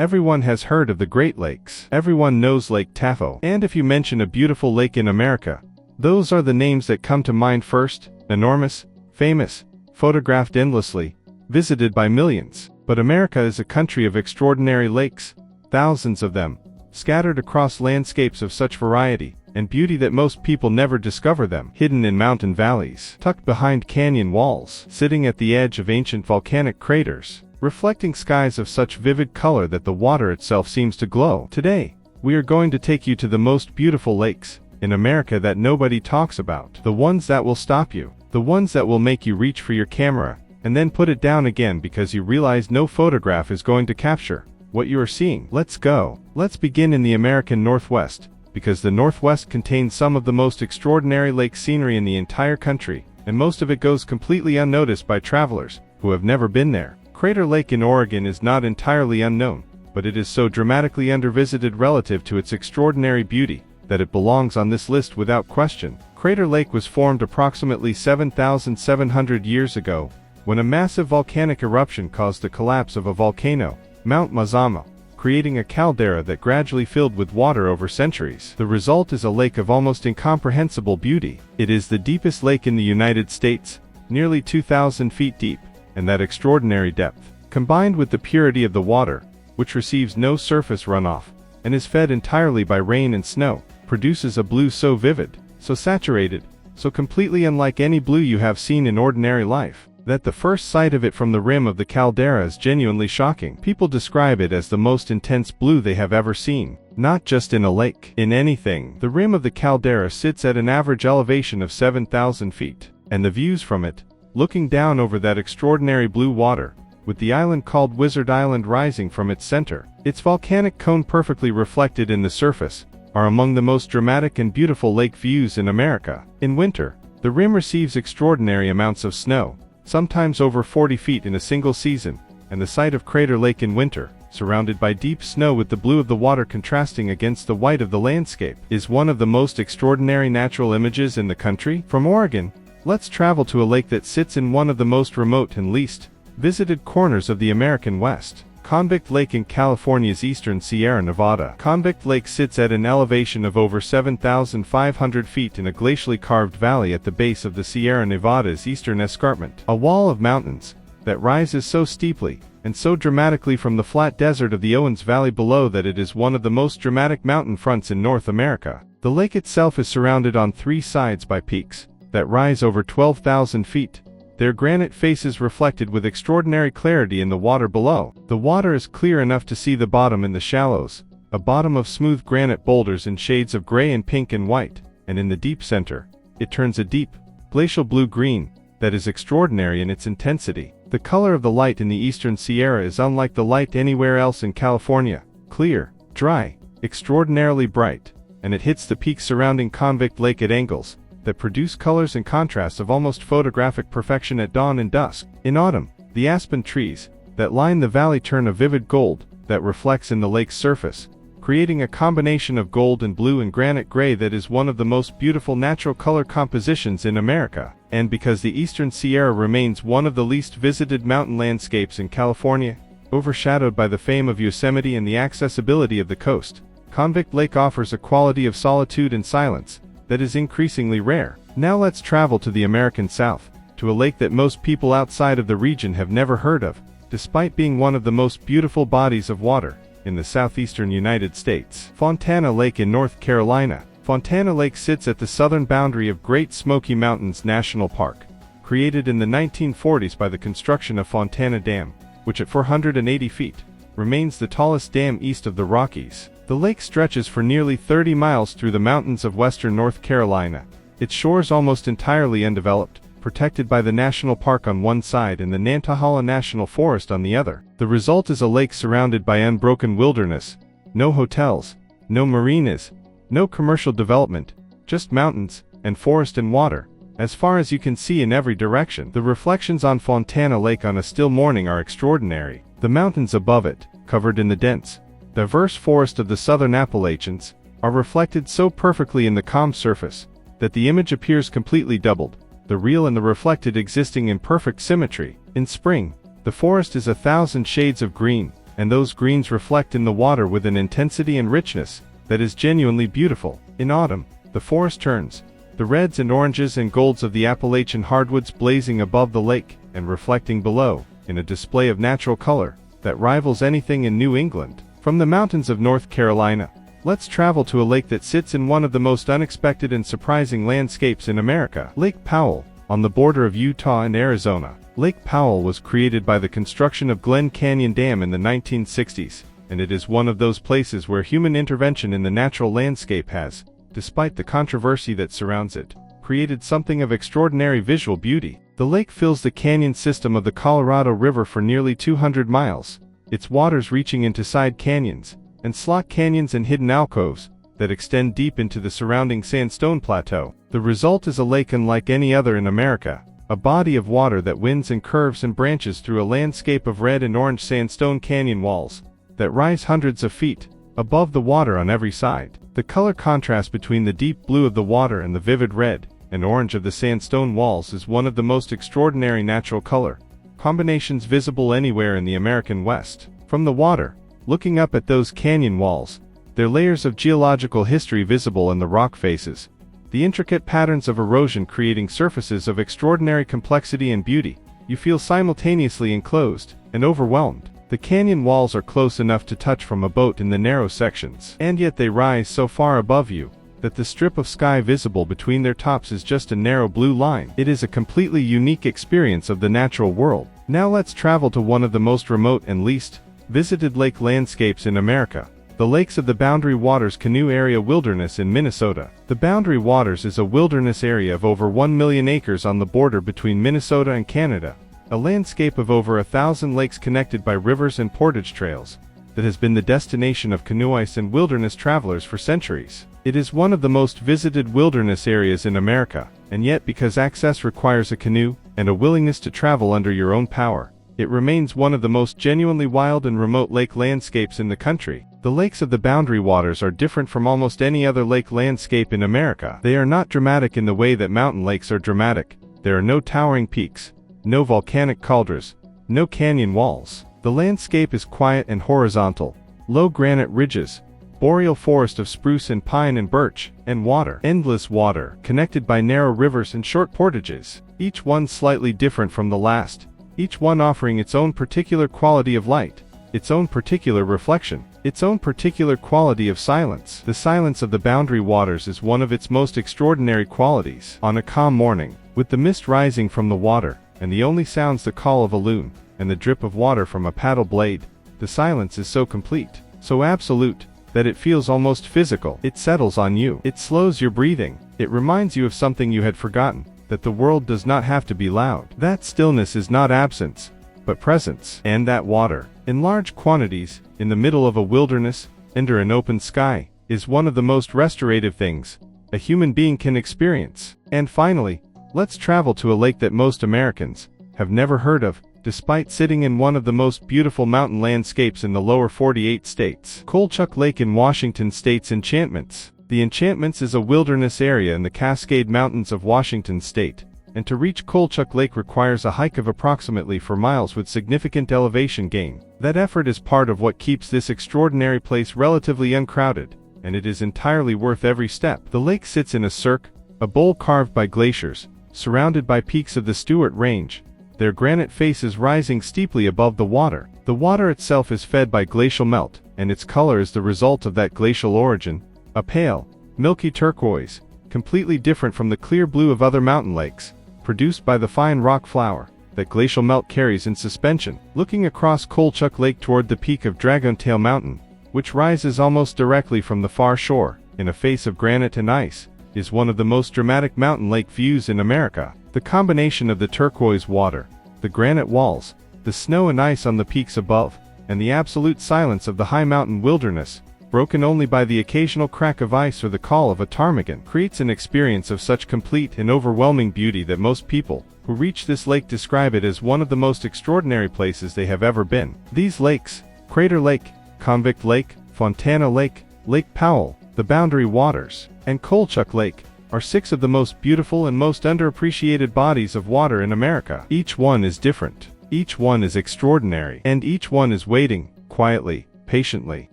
Everyone has heard of the Great Lakes. Everyone knows Lake Tahoe. And if you mention a beautiful lake in America, those are the names that come to mind first: enormous, famous, photographed endlessly, visited by millions. But America is a country of extraordinary lakes, thousands of them, scattered across landscapes of such variety and beauty that most people never discover them. Hidden in mountain valleys, tucked behind canyon walls, sitting at the edge of ancient volcanic craters, reflecting skies of such vivid color that the water itself seems to glow. Today, we are going to take you to the most beautiful lakes in America that nobody talks about. The ones that will stop you. The ones that will make you reach for your camera and then put it down again because you realize no photograph is going to capture what you are seeing. Let's go. Let's begin in the American Northwest, because the Northwest contains some of the most extraordinary lake scenery in the entire country, and most of it goes completely unnoticed by travelers who have never been there. Crater Lake in Oregon is not entirely unknown, but it is so dramatically undervisited relative to its extraordinary beauty that it belongs on this list without question. Crater Lake was formed approximately 7,700 years ago, when a massive volcanic eruption caused the collapse of a volcano, Mount Mazama, creating a caldera that gradually filled with water over centuries. The result is a lake of almost incomprehensible beauty. It is the deepest lake in the United States, nearly 2,000 feet deep, and that extraordinary depth, combined with the purity of the water, which receives no surface runoff, and is fed entirely by rain and snow, produces a blue so vivid, so saturated, so completely unlike any blue you have seen in ordinary life, that the first sight of it from the rim of the caldera is genuinely shocking. People describe it as the most intense blue they have ever seen, not just in a lake, in anything. The rim of the caldera sits at an average elevation of 7,000 feet, and the views from it, looking down over that extraordinary blue water, with the island called Wizard Island rising from its center, its volcanic cone perfectly reflected in the surface, are among the most dramatic and beautiful lake views in America. In winter, the rim receives extraordinary amounts of snow, sometimes over 40 feet in a single season, and the sight of Crater Lake in winter, surrounded by deep snow with the blue of the water contrasting against the white of the landscape, is one of the most extraordinary natural images in the country. From Oregon, let's travel to a lake that sits in one of the most remote and least visited corners of the American West. Convict Lake in California's eastern Sierra Nevada. Convict Lake sits at an elevation of over 7,500 feet in a glacially carved valley at the base of the Sierra Nevada's eastern escarpment, a wall of mountains that rises so steeply and so dramatically from the flat desert of the Owens Valley below that it is one of the most dramatic mountain fronts in North America. The lake itself is surrounded on three sides by peaks that rise over 12,000 feet, their granite faces reflected with extraordinary clarity in the water below. The water is clear enough to see the bottom in the shallows, a bottom of smooth granite boulders in shades of gray and pink and white, and in the deep center, it turns a deep, glacial blue-green that is extraordinary in its intensity. The color of the light in the eastern Sierra is unlike the light anywhere else in California, clear, dry, extraordinarily bright, and it hits the peaks surrounding Convict Lake at angles that produce colors and contrasts of almost photographic perfection at dawn and dusk. In autumn, the aspen trees that line the valley turn a vivid gold that reflects in the lake's surface, creating a combination of gold and blue and granite gray that is one of the most beautiful natural color compositions in America. And because the eastern Sierra remains one of the least visited mountain landscapes in California, overshadowed by the fame of Yosemite and the accessibility of the coast, Convict Lake offers a quality of solitude and silence that is increasingly rare. Now let's travel to the American South, to a lake that most people outside of the region have never heard of, despite being one of the most beautiful bodies of water in the southeastern United States. Fontana Lake in North Carolina. Fontana Lake sits at the southern boundary of Great Smoky Mountains National Park, created in the 1940s by the construction of Fontana Dam, which at 480 feet, remains the tallest dam east of the Rockies. The lake stretches for nearly 30 miles through the mountains of western North Carolina, its shores almost entirely undeveloped, protected by the national park on one side and the Nantahala National Forest on the other. The result is a lake surrounded by unbroken wilderness, no hotels, no marinas, no commercial development, just mountains, and forest and water, as far as you can see in every direction. The reflections on Fontana Lake on a still morning are extraordinary. The mountains above it, covered in the dense, diverse forest of the southern Appalachians, are reflected so perfectly in the calm surface that the image appears completely doubled, the real and the reflected existing in perfect symmetry. In spring, the forest is 1,000 shades of green, and those greens reflect in the water with an intensity and richness that is genuinely beautiful. In autumn, the forest turns, the reds and oranges and golds of the Appalachian hardwoods blazing above the lake and reflecting below, in a display of natural color that rivals anything in New England. From the mountains of North Carolina, let's travel to a lake that sits in one of the most unexpected and surprising landscapes in America. Lake Powell, on the border of Utah and Arizona. Lake Powell was created by the construction of Glen Canyon Dam in the 1960s, and it is one of those places where human intervention in the natural landscape has, despite the controversy that surrounds it, created something of extraordinary visual beauty. The lake fills the canyon system of the Colorado River for nearly 200 miles, its waters reaching into side canyons, and slot canyons and hidden alcoves that extend deep into the surrounding sandstone plateau. The result is a lake unlike any other in America, a body of water that winds and curves and branches through a landscape of red and orange sandstone canyon walls that rise hundreds of feet above the water on every side. The color contrast between the deep blue of the water and the vivid red and orange of the sandstone walls is one of the most extraordinary natural color combinations visible anywhere in the American West. From the water, looking up at those canyon walls, there are layers of geological history visible in the rock faces, the intricate patterns of erosion creating surfaces of extraordinary complexity and beauty. You feel simultaneously enclosed and overwhelmed. The canyon walls are close enough to touch from a boat in the narrow sections, and yet they rise so far above you that the strip of sky visible between their tops is just a narrow blue line. It is a completely unique experience of the natural world. Now let's travel to one of the most remote and least visited lake landscapes in America, the Lakes of the Boundary Waters Canoe Area Wilderness in Minnesota. The Boundary Waters is a wilderness area of over 1 million acres on the border between Minnesota and Canada, a landscape of over 1,000 lakes connected by rivers and portage trails that has been the destination of canoeists and wilderness travelers for centuries. It is one of the most visited wilderness areas in America, and yet because access requires a canoe and a willingness to travel under your own power, it remains one of the most genuinely wild and remote lake landscapes in the country. The lakes of the Boundary Waters are different from almost any other lake landscape in America. They are not dramatic in the way that mountain lakes are dramatic. There are no towering peaks, no volcanic cauldrons, no canyon walls. The landscape is quiet and horizontal, low granite ridges, boreal forest of spruce and pine and birch, and water. Endless water, connected by narrow rivers and short portages, each one slightly different from the last, each one offering its own particular quality of light, its own particular reflection, its own particular quality of silence. The silence of the Boundary Waters is one of its most extraordinary qualities. On a calm morning, with the mist rising from the water, and the only sounds the call of a loon, and the drip of water from a paddle blade, the silence is so complete, so absolute, that it feels almost physical. It settles on you. It slows your breathing. It reminds you of something you had forgotten, that the world does not have to be loud. That stillness is not absence, but presence. And that water, in large quantities, in the middle of a wilderness, under an open sky, is one of the most restorative things a human being can experience. And finally, let's travel to a lake that most Americans have never heard of, despite sitting in one of the most beautiful mountain landscapes in the lower 48 states. Colchuck Lake in Washington State's Enchantments. The Enchantments is a wilderness area in the Cascade Mountains of Washington State, and to reach Colchuck Lake requires a hike of approximately 4 miles with significant elevation gain. That effort is part of what keeps this extraordinary place relatively uncrowded, and it is entirely worth every step. The lake sits in a cirque, a bowl carved by glaciers, surrounded by peaks of the Stewart Range, their granite faces rising steeply above the water. The water itself is fed by glacial melt, and its color is the result of that glacial origin, a pale, milky turquoise, completely different from the clear blue of other mountain lakes, produced by the fine rock flour that glacial melt carries in suspension. Looking across Colchuck Lake toward the peak of Dragontail Mountain, which rises almost directly from the far shore, in a face of granite and ice, is one of the most dramatic mountain lake views in America. The combination of the turquoise water, the granite walls, the snow and ice on the peaks above, and the absolute silence of the high mountain wilderness, broken only by the occasional crack of ice or the call of a ptarmigan, creates an experience of such complete and overwhelming beauty that most people who reach this lake describe it as one of the most extraordinary places they have ever been. These lakes, Crater Lake, Convict Lake, Fontana Lake, Lake Powell, the Boundary Waters, and Colchuck Lake, are 6 of the most beautiful and most underappreciated bodies of water in America. Each one is different, each one is extraordinary, and each one is waiting, quietly, patiently,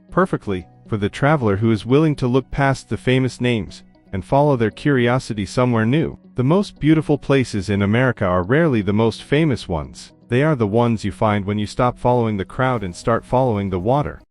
perfectly, for the traveler who is willing to look past the famous names and follow their curiosity somewhere new. The most beautiful places in America are rarely the most famous ones. They are the ones you find when you stop following the crowd and start following the water.